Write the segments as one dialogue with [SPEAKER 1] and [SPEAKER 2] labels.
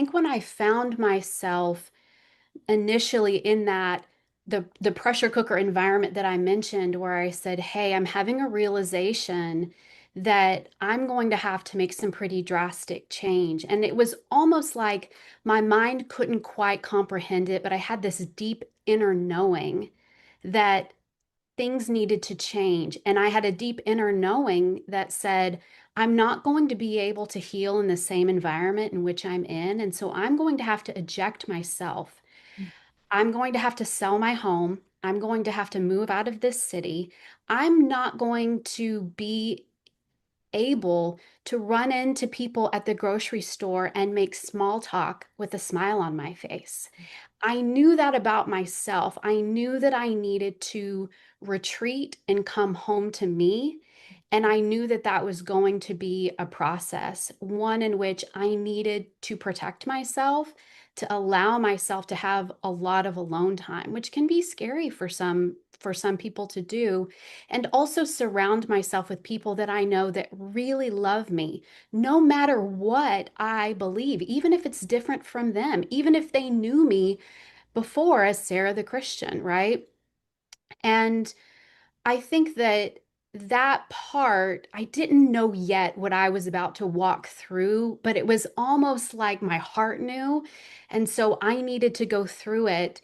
[SPEAKER 1] think when I found myself initially in that the pressure cooker environment that I mentioned, where I said, "Hey, I'm having a realization that I'm going to have to make some pretty drastic change." And it was almost like my mind couldn't quite comprehend it, but I had this deep inner knowing that things needed to change. And I had a deep inner knowing that said, I'm not going to be able to heal in the same environment in which I'm in. And so I'm going to have to eject myself. I'm going to have to sell my home. I'm going to have to move out of this city. I'm not going to be able to run into people at the grocery store and make small talk with a smile on my face. I knew that about myself. I knew that I needed to retreat and come home to me. And I knew that that was going to be a process, one in which I needed to protect myself, to allow myself to have a lot of alone time, which can be scary for some people to do, and also surround myself with people that I know that really love me, no matter what I believe, even if it's different from them, even if they knew me before as Sarah the Christian, right? And I think that that part, I didn't know yet what I was about to walk through, but it was almost like my heart knew. And so I needed to go through it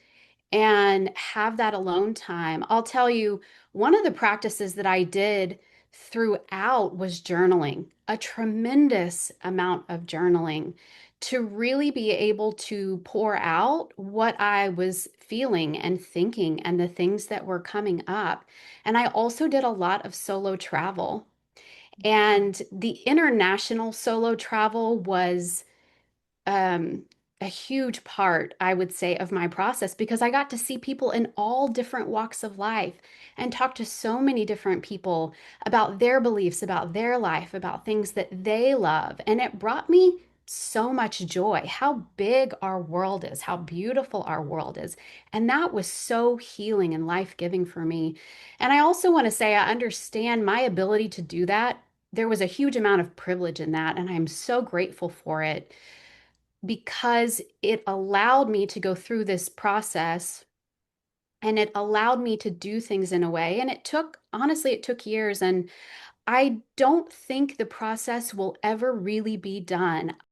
[SPEAKER 1] and have that alone time. I'll tell you, one of the practices that I did throughout was journaling, a tremendous amount of journaling to really be able to pour out what I was feeling and thinking and the things that were coming up. And I also did a lot of solo travel. And the international solo travel was um, a huge part, I would say, of my process because I got to see people in all different walks of life and talk to so many different people about their beliefs, about their life, about things that they love. And it brought me so much joy, how big our world is, how beautiful our world is. And that was so healing and life-giving for me. And I also want to say, I understand my ability to do that. There was a huge amount of privilege in that, and I'm so grateful for it because it allowed me to go through this process and it allowed me to do things in a way. And it took, honestly, it took years. And I don't think the process will ever really be done.